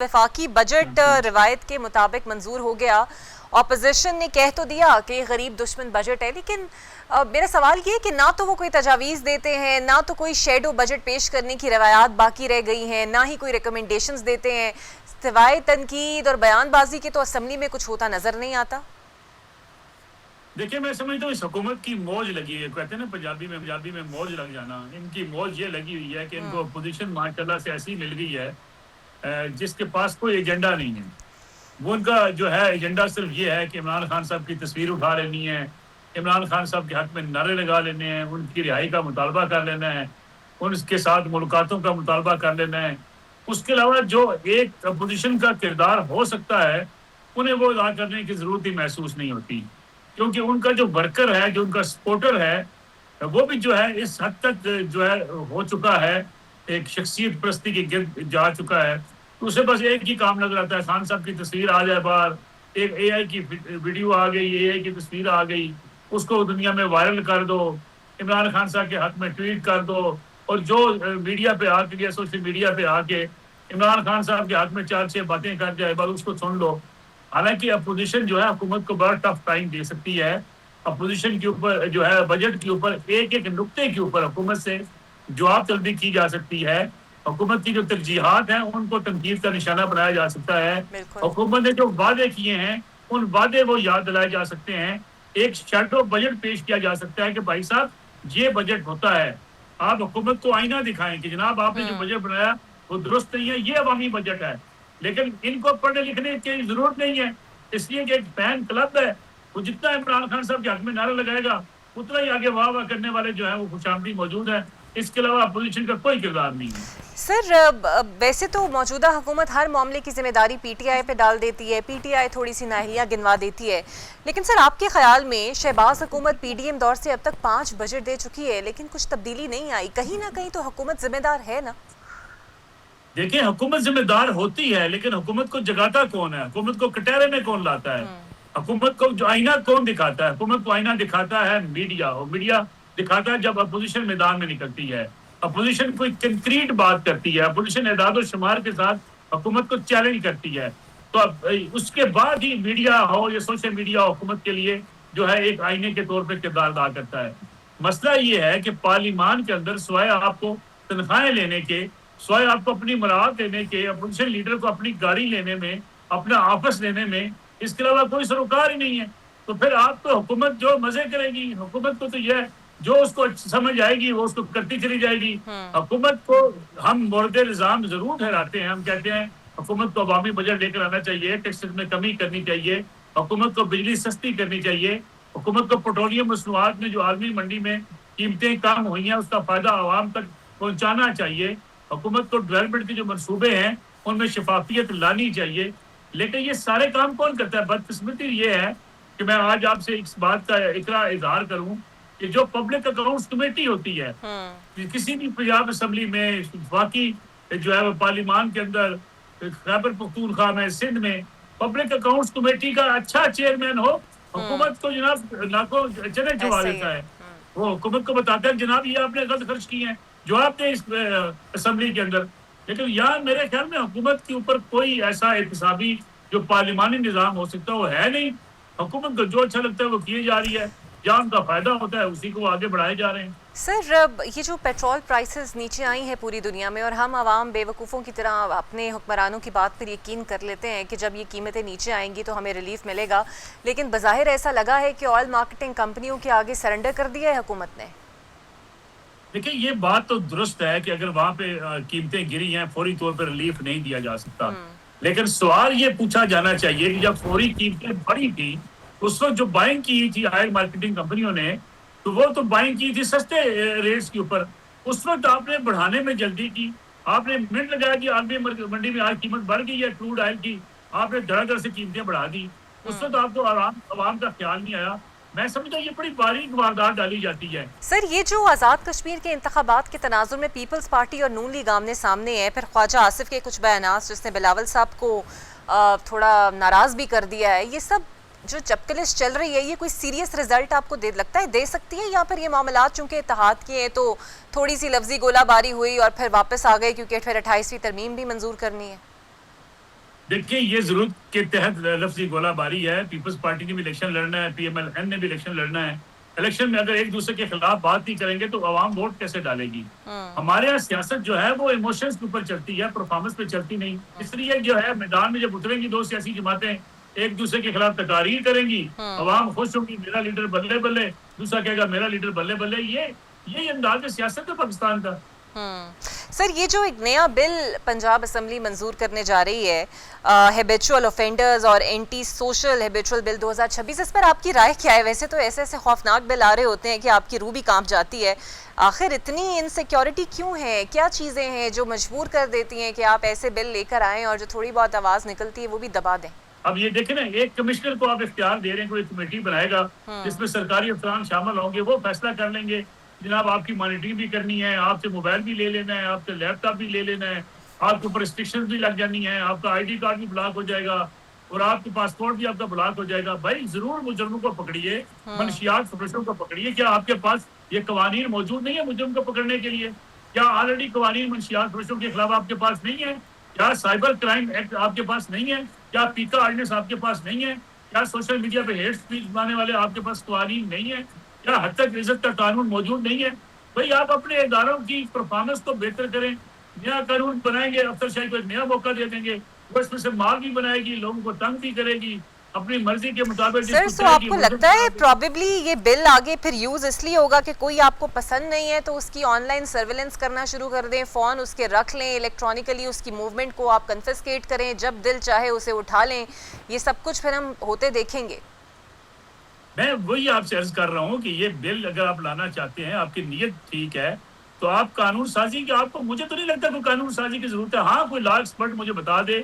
वफाकी बजट रिवायत के मुताबिक मंजूर हो गया। ऑपोजिशन ने कह तो दिया कि गरीब दुश्मन बजट है, लेकिन मेरा सवाल ये है कि ना तो वो कोई तजावीज़ देते हैं, ना तो कोई शेडो बजट पेश करने की रवायात बाकी रह गई हैं, ना ही कोई रिकमेंडेशंस देते हैं। सिवाय तनकीद और बयानबाजी के तो असम्बली में कुछ होता नजर नहीं आता। देखिए, मैं समझता हूँ इस हुकूमत की मौज लगी है। कहते हैं ना पंजाबी में मौज लग जाना। इनकी मौज ये लगी हुई है कि इनको अपोजिशन माशाल्लाह से ऐसी मिल गई है जिसके पास कोई एजेंडा नहीं है। वो उनका जो है एजेंडा सिर्फ ये है कि इमरान खान साहब की तस्वीर उठा लेनी है, इमरान खान साहब के हक में नारे लगा लेने हैं, उनकी रिहाई का मुतालबा कर लेना है, उनके साथ मुलाकातों का मुतालबा कर लेना है। उसके अलावा जो एक अपोजिशन का किरदार हो सकता है, उन्हें वो अदा करने की ज़रूरत ही महसूस नहीं होती। क्योंकि उनका जो वर्कर है, जो उनका सपोर्टर है, वो भी जो है इस हद तक जो है हो चुका है, एक शख्सियत परस्ती के गिर्द जा चुका है। तो उसे बस एक ही काम नजर आता है, खान साहब की तस्वीर आ जाए बाहर, एक एआई की वीडियो आ गई, एआई की तस्वीर आ गई, उसको दुनिया में वायरल कर दो, इमरान खान साहब के हक में ट्वीट कर दो, और जो मीडिया पे आके या सोशल मीडिया पे आके इमरान खान साहब के हक में 4-6 बातें कर जाए, बस उसको सुन लो। हालांकि अपोजिशन जो है हुकूमत को बड़ा टफ टाइम दे सकती है। अपोजिशन के ऊपर जो है बजट के ऊपर एक एक नुक्ते के ऊपर हुकूमत से जवाब तलबी की जा सकती है। हुकूमत की जो तरजीहात हैं उनको तनकीद का निशाना बनाया जा सकता है। हुकूमत ने जो वादे किए हैं उन वादे वो याद दिलाए जा सकते हैं। एक शैडो बजट पेश किया जा सकता है कि भाई साहब ये बजट होता है। आप हुकूमत को आईना दिखाएं कि जनाब आपने जो बजट बनाया वो दुरुस्त नहीं है, ये अवामी बजट है। लेकिन इनको पढ़ने लिखने की जरूरत नहीं है, इसलिए कि एक फैन क्लब है, वो जितना इमरान खान साहब के हक में नारा लगाएगा उतना ही आगे वाह वाह करने वाले जो है वो खुशामदी मौजूद है। इसके अलावा अपोजिशन का कोई किरदार नहीं है। सर, वैसे तो मौजूदा हुकूमत हर मामले की जिम्मेदारी पीटीआई पे डाल देती है, पीटीआई थोड़ी सी नाअहलियाँ गिनवा देती है, लेकिन सर आपके ख्याल में शहबाज हुकूमत पीडीएम दौर से अब तक 5 बजट दे चुकी है, लेकिन कुछ तब्दीली नहीं आई। कहीं ना कहीं तो हुकूमत जिम्मेदार है ना। देखिए, हुकूमत जिम्मेदार होती है, लेकिन हुकूमत को जगाता कौन है? हुकूमत को कटहरे में कौन लाता है? हुकूमत को जो आईना कौन दिखाता है? हुकूमत को आईना दिखाता है मीडिया, और मीडिया दिखाता है जब अपोजिशन मैदान में निकलती है, अपोजिशन कोई कंक्रीट बात करती है, अपोजिशन एदाद शुमार के साथ हुकूमत को चैलेंज करती है, तो अब उसके बाद ही मीडिया हो या सोशल मीडिया हुकूमत के लिए जो है एक आईने के तौर पर किरदार अदा करता है। मसला ये है कि पार्लियामान के अंदर सिवाय आपको तनख्वाहें लेने के, सिवाय आपको अपनी मुराद देने के, अपोजिशन लीडर को अपनी गाड़ी लेने में, अपना ऑफिस लेने में, इसके अलावा कोई सरोकार ही नहीं है। तो फिर आप तो हुकूमत जो मजे करेगी, हुकूमत को तो यह जो उसको समझ आएगी वो उसको करती चली जाएगी। हुकूमत को हम मोरद निज़ाम जरूर ठहराते हैं, हम कहते हैं हुकूमत को अवामी बजट लेकर आना चाहिए, टैक्सेस में कमी करनी चाहिए, हुकूमत को बिजली सस्ती करनी चाहिए, हुकूमत को पेट्रोलियम मसनूआत में जो आलमी मंडी में कीमतें कम हुई हैं उसका फायदा आवाम तक पहुंचाना चाहिए, हुकूमत को डेवलपमेंट के जो मनसूबे हैं उनमें शफाफियत लानी चाहिए। लेकिन ये सारे काम कौन करता है? बदकिस्मती ये है कि मैं आज आपसे इस बात का इकरा इजहार करूं कि जो पब्लिक अकाउंट्स कमेटी होती है किसी भी पंजाब असम्बली में, बाकी जो है पार्लियामान के अंदर, खैबर पख्तूनख्वा में, सिंध में पब्लिक अकाउंट्स कमेटी का अच्छा चेयरमैन हो, हुकूमत को जनाब नाको चने चबा देता है। वो हुकूमत को बताता है जनाब ये आपने गलत खर्च किए हैं जो आपने इस असम्बली के अंदर। लेकिन यहाँ मेरे ख्याल में हुकूमत के ऊपर कोई ऐसा एहतसाबी जो पार्लिमानी निज़ाम हो सकता है वो है नहीं। हुकूमत को जो अच्छा लगता है वो किए जा रही है, जहाँ उनका फायदा होता है उसी को आगे बढ़ाए जा रहे हैं। सर, ये जो पेट्रोल प्राइसेस नीचे आई हैं पूरी दुनिया में, और हम आवाम बेवकूफ़ों की तरह अपने हुक्मरानों की बात पर यकीन कर लेते हैं कि जब ये कीमतें नीचे आएंगी तो हमें रिलीफ मिलेगा, लेकिन बज़ाहिर ऐसा लगा है कि ऑयल मार्केटिंग कंपनियों के आगे सरेंडर कर दिया है हुकूमत ने। देखिए, ये बात तो दुरुस्त है कि अगर वहां पे कीमतें गिरी हैं फौरी तौर पर रिलीफ नहीं दिया जा सकता, लेकिन सवाल ये पूछा जाना चाहिए कि जब फौरी कीमतें बढ़ी थी उस वक्त जो बाइंग की थी ऑयल मार्केटिंग कंपनियों ने, तो वो तो बाइंग की थी सस्ते रेट्स के ऊपर। उस वक्त आपने बढ़ाने में जल्दी की, आपने मिनट लगाया कि आलमी मंडी में आज कीमत बढ़ गई है क्रूड ऑयल की, आपने धड़ाधड़ से कीमतें बढ़ा दी। उस वक्त आपको आवाम का ख्याल नहीं आया। मैं समझता हूँ ये बड़ी बारीक वारदात डाली जाती है। सर, ये जो आज़ाद कश्मीर के इंतखाबात के तनाजुर में पीपल्स पार्टी और नून लीग आमने सामने है, फिर ख्वाजा आसिफ के कुछ बयानात जिसने बिलावल साहब को थोड़ा नाराज भी कर दिया है, ये सब जो चपकलिश चल रही है, ये कोई सीरियस रिजल्ट आपको लगता है दे सकती है, या फिर ये मामलात चूंकि इत्तेहाद के हैं तो थोड़ी सी लफ्जी गोलाबारी हुई और फिर वापस आ गए क्योंकि फिर 28वीं तरमीम भी मंजूर करनी है? देखिए ये जरूरत के तहत लफ्जी गोलाबारी है। पीपल्स पार्टी ने भी इलेक्शन लड़ना है, पीएमएलएन ने भी इलेक्शन लड़ना है। इलेक्शन में अगर एक दूसरे के खिलाफ बात नहीं करेंगे तो आवाम वोट कैसे डालेगी? हमारे यहाँ सियासत जो है वो इमोशंस के ऊपर चलती है, परफॉर्मेंस पे चलती नहीं। इसलिए जो है मैदान में जब उतरेंगी दो सियासी जमातें, एक दूसरे के खिलाफ तकारीर करेंगी, आवाम खुश होगी, मेरा लीडर बल्ले बल्ले, दूसरा कहेगा मेरा लीडर बल्ले बल्ले। ये अंदाज सियासत है पाकिस्तान का। सर, ये जो एक नया बिल पंजाब असेंबली मंजूर करने जा रही है, हैबिचुअल ऑफेंडर्स और एंटी सोशल हैबिचुअल बिल 2026, इस पर आपकी राय क्या है? वैसे तो ऐसे ऐसे खौफनाक बिल आ रहे होते हैं कि आपकी रूह भी कांप जाती है। आखिर इतनी इनसिक्योरिटी क्यों है? क्या चीज़ें हैं जो मजबूर कर देती हैं कि आप ऐसे बिल लेकर आएँ और जो थोड़ी बहुत आवाज़ निकलती है वो भी दबा दें? अब ये देखें ना, एक कमिश्नर को आप इख्तियार दे रहे हैं, कोई कमेटी बनाएगा जिसमें सरकारी अफसरान शामिल होंगे, वो फैसला कर लेंगे जनाब आपकी मॉनिटरिंग भी करनी है, आपसे मोबाइल भी ले लेना है, आपसे लैपटॉप भी ले लेना है, आपके ऊपर रिस्ट्रिक्शन भी लग जानी है, आपका आईडी कार्ड भी ब्लॉक हो जाएगा और आपके पासपोर्ट भी आपका ब्लॉक हो जाएगा। भाई जरूर मुजरमों को पकड़िए, मनशियात फरोशों को पकड़िए। क्या आपके पास ये कवानीन मौजूद नहीं है मुजरम को पकड़ने के लिए? क्या ऑलरेडी कवानीन मनशियात फरोशों के खिलाफ आपके पास नहीं है? क्या साइबर क्राइम एक्ट आपके पास नहीं है? क्या पीका ऑर्डिनेंस आपके पास नहीं है? क्या सोशल मीडिया पे हेट स्पीच बनाने वाले आपके पास कवानीन नहीं है? क्या हद तक इज्जत का कानून मौजूद नहीं है? भाई आप अपने इदारों की परफॉर्मेंस को बेहतर करें, नया कानून बनाएंगे, अफसरशाही को एक नया मौका दे देंगे, वो इसमें से माल भी बनाएगी, लोगों को तंग भी करेगी, अपनी मर्जी के मुताबिक। सर, तो आपको लगता है प्रॉबेबली ये बिल आगे फिर यूज इसलिए होगा कि कोई आपको पसंद नहीं है तो उसकी ऑनलाइन सर्विलेंस करना शुरू कर दें, फोन उसके रख लें, इलेक्ट्रॉनिकली उसकी मूवमेंट को आप कन्फिस्केट करें, जब दिल चाहे उसे उठा लें, ये सब कुछ फिर हम होते देखेंगे? मैं वही आपसे अर्ज कर रहा हूँ कि ये बिल अगर आप लाना चाहते हैं, आपकी नीयत ठीक है, तो आप कानून साजी की, आपको, मुझे तो नहीं लगता कोई कानून साजी की जरूरत है। हाँ, कोई लॉ एक्सपर्ट मुझे बता दे,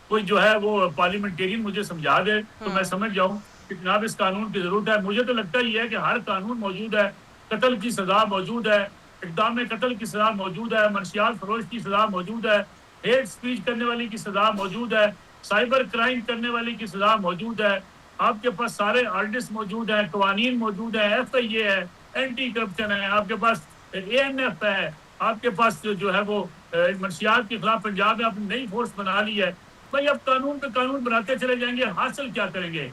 कोई जो है वो पार्लियामेंटेरियन मुझे समझा दे तो मैं समझ जाऊं कि जनाब इस कानून की जरूरत है। मुझे तो लगता ही है कि हर कानून मौजूद है, कत्ल की सजा मौजूद है, इक़दाम में कत्ल की सजा मौजूद है, मनशियात फरोश की सजा मौजूद है, हेट स्पीच करने वाली की सजा मौजूद है, साइबर क्राइम करने वाली की सजा मौजूद है। आपके पास सारे आर्टिस्ट मौजूद है, कवानीन मौजूद है, FIA है, एंटी करप्शन है, आपके पास ANF है, आपके पास जो है वो मनशियात के खिलाफ पंजाब में आपने नई फोर्स बना ली है। भाई अब कानून पे कानून बनाते चले जाएंगे, हासिल क्या करेंगे?